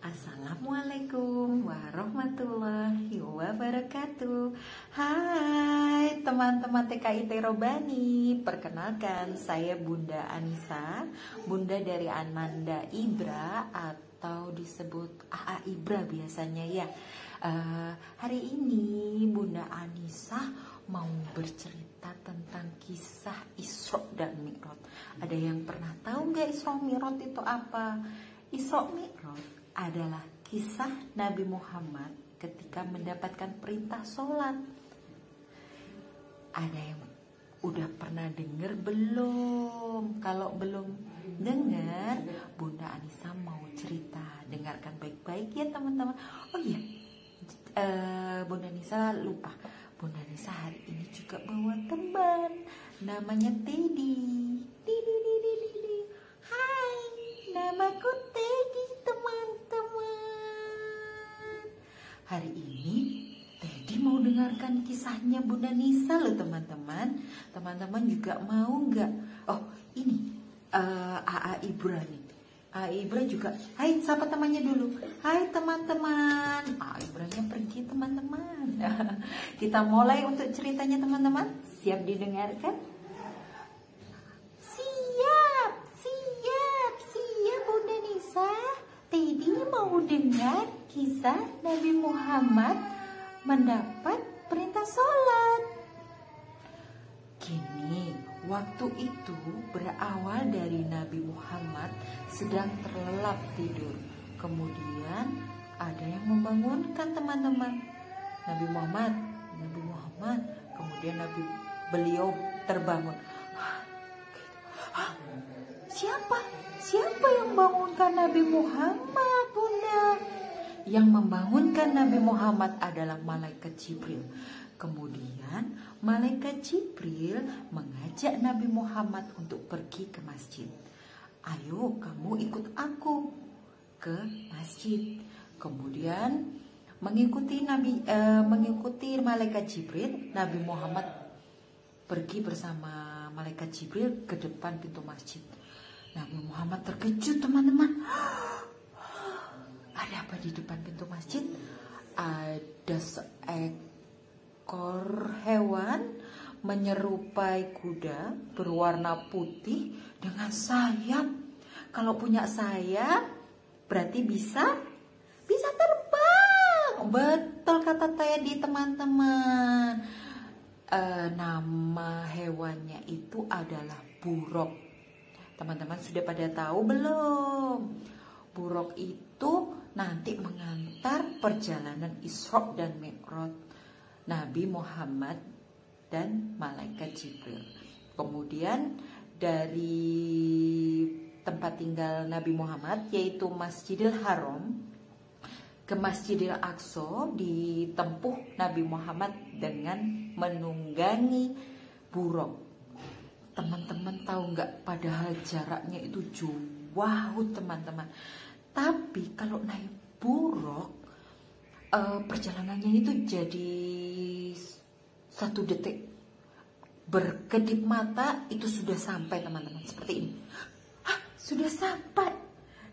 Assalamualaikum warahmatullahi wabarakatuh. Hai teman-teman TKIT Robani. Perkenalkan, saya Bunda Anissa, Bunda dari Ananda Ibra atau disebut AA Ibra biasanya ya. Hari ini Bunda Anissa mau bercerita tentang kisah Isra dan Mi'raj. Ada yang pernah tahu nggak Isra Mi'raj itu apa? Isra Mi'raj adalah kisah Nabi Muhammad ketika mendapatkan perintah sholat. Ada yang udah pernah dengar belum? Kalau belum dengar, Bunda Anissa mau cerita. Dengarkan baik-baik ya teman-teman. Oh iya, Bunda Anissa lupa. Bunda Anissa hari ini juga bawa teman, namanya Teddy. Hai, namaku Teddy teman-teman. Hari ini Teddy mau dengarkan kisahnya Bunda Anissa loh teman-teman. Teman-teman juga mau nggak? Oh ini AA Ibra nih. AA Ibra juga. Hai, sapa temannya dulu. Hai teman-teman. AA Ibranya pergi teman-teman. Kita mulai untuk ceritanya teman-teman. Siap didengarkan? Siap Bunda Anissa. Teddy mau dengar kisah Nabi Muhammad mendapat perintah sholat. Kini, waktu itu berawal dari Nabi Muhammad sedang terlelap tidur. Kemudian ada yang membangunkan teman-teman. Nabi Muhammad. Kemudian beliau terbangun. Siapa yang membangunkan Nabi Muhammad, Bunda? Yang membangunkan Nabi Muhammad adalah malaikat Jibril. Kemudian malaikat Jibril mengajak Nabi Muhammad untuk pergi ke masjid. Ayo kamu ikut aku ke masjid. Kemudian mengikuti malaikat Jibril, Nabi Muhammad pergi bersama malaikat Jibril ke depan pintu masjid. Nabi Muhammad terkejut teman-teman. Ada apa di depan pintu masjid? Ada seekor hewan menyerupai kuda berwarna putih dengan sayap. Kalau punya sayap berarti bisa terbang. Betul kata Teddy teman-teman. Nama hewannya itu adalah buruk. Teman-teman sudah pada tahu belum? Buruk itu nanti mengantar perjalanan Isra dan Mi'raj Nabi Muhammad dan malaikat Jibril. Kemudian dari tempat tinggal Nabi Muhammad yaitu Masjidil Haram ke Masjidil Aqsa ditempuh Nabi Muhammad dengan menunggangi buruk. Teman-teman tahu nggak, padahal jaraknya itu jauh teman-teman. Tapi kalau naik buruk, perjalanannya itu jadi 1 detik. Berkedip mata itu sudah sampai teman-teman, seperti ini. Sudah sampai.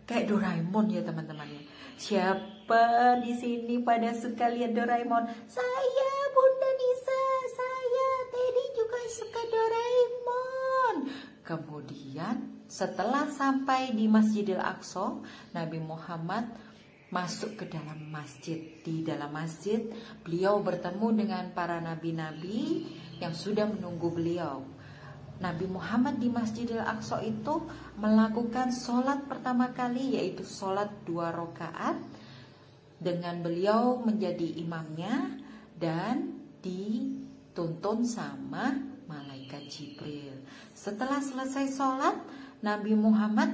Kayak Doraemon ya teman-teman ya. Siapa di sini pada suka lihat Doraemon? Saya Bunda Anissa, saya Teddy juga suka Doraemon. Kemudian setelah sampai di Masjidil Aqsa, Nabi Muhammad masuk ke dalam masjid. Di dalam masjid beliau bertemu dengan para nabi-nabi yang sudah menunggu beliau. Nabi Muhammad di Masjidil Aqsa itu melakukan sholat pertama kali, yaitu sholat 2 rakaat dengan beliau menjadi imamnya dan dituntun sama malaikat Jibril. Setelah selesai sholat, Nabi Muhammad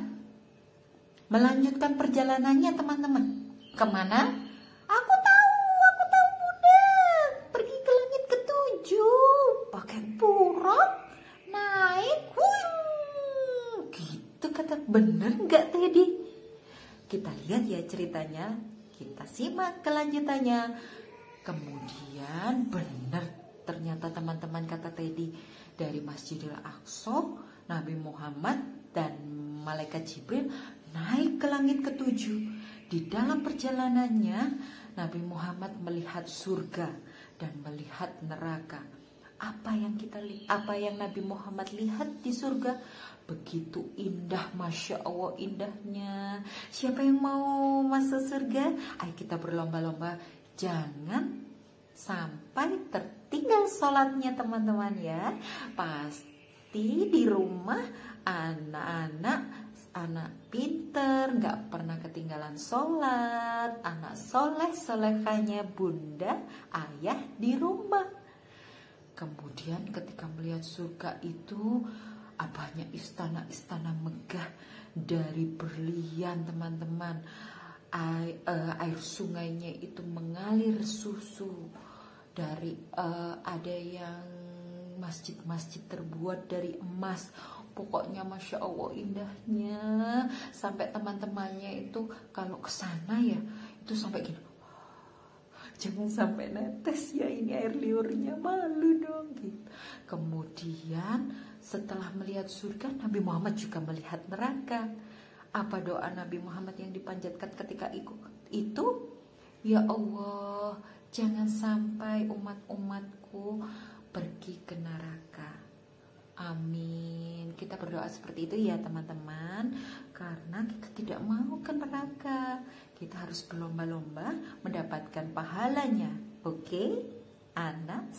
melanjutkan perjalanannya teman-teman. Kemana? Aku tahu Bunda. Pergi ke langit ke-7. Pakai buruk, naik. Gitu kata. Bener nggak Teddy? Kita lihat ya ceritanya. Kita simak kelanjutannya. Kemudian bener ternyata teman-teman kata Teddy, dari Masjidil Aqsa Nabi Muhammad dan malaikat Jibril naik ke langit ke-7. Di dalam perjalanannya Nabi Muhammad melihat surga dan melihat neraka. Apa yang Nabi Muhammad lihat di surga begitu indah, masya Allah indahnya. Siapa yang mau masuk surga? Ayo kita berlomba-lomba, jangan sampai tertinggal sholatnya teman-teman ya. Pasti di rumah anak pinter, gak pernah ketinggalan sholat, anak solehahnya bunda, ayah di rumah. Kemudian ketika melihat surga itu, apanya istana-istana megah dari berlian teman-teman. Air sungainya itu mengalir susu. Ada yang masjid-masjid terbuat dari emas. Pokoknya masya Allah indahnya. Sampai teman-temannya itu kalau ke sana ya, itu sampai gini, jangan sampai netes ya ini air liurnya, malu dong gitu. Kemudian setelah melihat surga, Nabi Muhammad juga melihat neraka. Apa doa Nabi Muhammad yang dipanjatkan ketika itu? Ya Allah, jangan sampai umat-umatku pergi ke neraka. Amin. Kita berdoa seperti itu ya teman-teman, karena kita tidak mau ke neraka. Kita harus berlomba-lomba mendapatkan pahalanya. Oke? Anak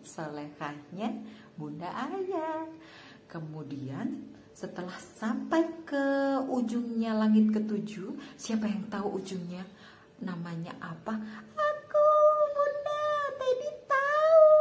solehahnya bunda ayah. Kemudian setelah sampai ke ujungnya langit ketujuh, siapa yang tahu ujungnya? Namanya apa? Aku, bunda, Teddy tahu.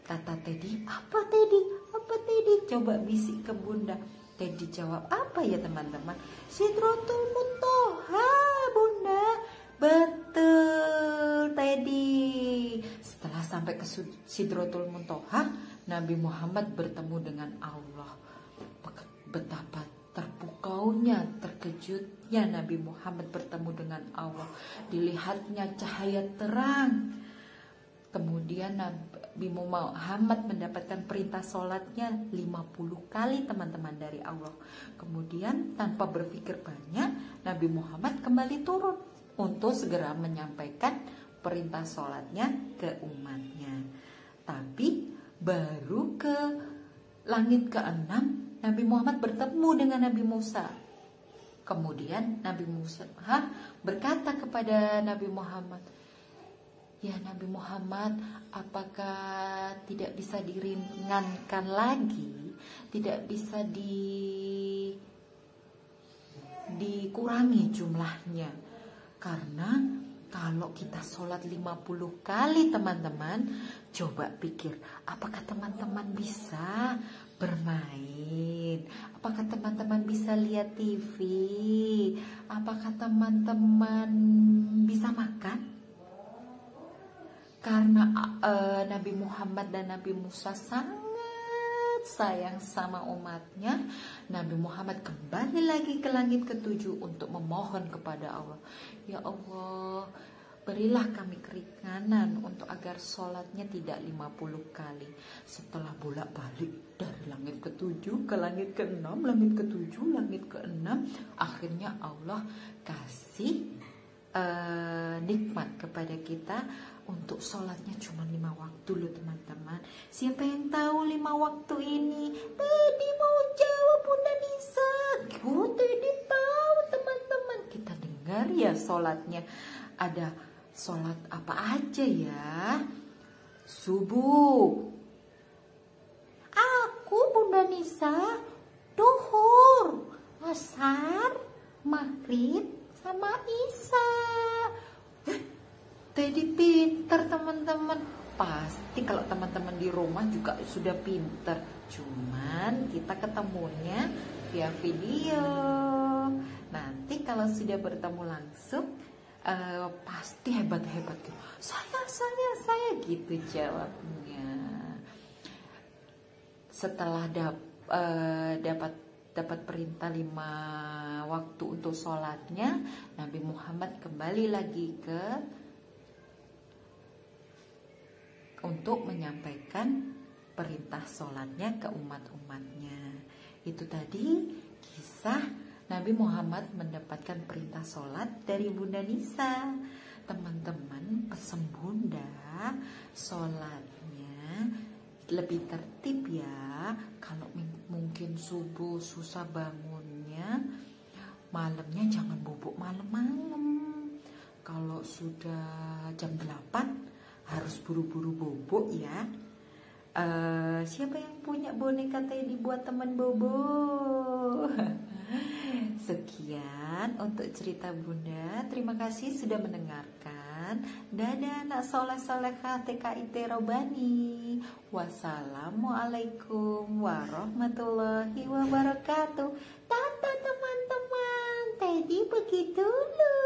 Kata Teddy, apa Teddy? Apa Teddy? Coba bisik ke bunda. Teddy jawab apa ya teman-teman? Sidratul Muntaha, bunda. Betul Teddy. Setelah sampai ke Sidratul Muntaha, Nabi Muhammad bertemu dengan Allah. Betapa terpukaunya, terkejutnya Nabi Muhammad bertemu dengan Allah. Dilihatnya cahaya terang. Kemudian Nabi Muhammad mendapatkan perintah sholatnya 50 kali teman-teman dari Allah. Kemudian tanpa berpikir banyak, Nabi Muhammad kembali turun untuk segera menyampaikan perintah sholatnya ke umatnya. Tapi baru ke langit ke-6, Nabi Muhammad bertemu dengan Nabi Musa. Kemudian Nabi Musa berkata kepada Nabi Muhammad, ya Nabi Muhammad, apakah tidak bisa diringankan lagi? Tidak bisa dikurangi jumlahnya? Karena kalau kita sholat 50 kali teman-teman, coba pikir, apakah teman-teman bisa bermain? Apakah teman-teman bisa lihat TV? Apakah teman-teman bisa makan? Karena Nabi Muhammad dan Nabi Musa sangat sayang sama umatnya, Nabi Muhammad kembali lagi ke langit ke-7 untuk memohon kepada Allah. Ya Allah, berilah kami keringanan untuk agar sholatnya tidak 50 kali. Setelah bolak-balik dari langit ke-7 ke langit ke-6, langit ke-7, langit ke-6, akhirnya Allah kasih nikmat kepada kita untuk sholatnya cuma 5 waktu loh teman-teman. Siapa yang tahu 5 waktu ini? Teddy mau jawab Bunda Nisa. Oh Teddy tahu teman-teman. Kita dengar ya sholatnya. Ada sholat apa aja ya? Subuh. Aku Bunda Nisa. Duhur, asar, maghrib, sama Isa. Teddy pinter teman-teman. Pasti kalau teman-teman di rumah juga sudah pinter. Cuman kita ketemunya via video. Nanti kalau sudah bertemu langsung pasti hebat-hebat. Saya gitu jawabnya. Setelah dapat perintah 5 waktu untuk sholatnya, Nabi Muhammad kembali lagi untuk menyampaikan perintah sholatnya ke umat-umatnya. Itu tadi kisah Nabi Muhammad mendapatkan perintah sholat dari Bunda Nisa. Teman-teman, pesen Bunda sholatnya lebih tertib ya. Kalau mungkin subuh susah bangunnya, malamnya jangan bobok malam-malam. Kalau sudah jam 8 harus buru-buru bobok ya. Siapa yang punya boneka Teddy buat teman Bobo? Sekian untuk cerita Bunda. Terima kasih sudah mendengarkan. Dadah anak soleh-solehah TKIT Robani. Wassalamualaikum warahmatullahi wabarakatuh. Tata teman-teman, Teddy pergi dulu.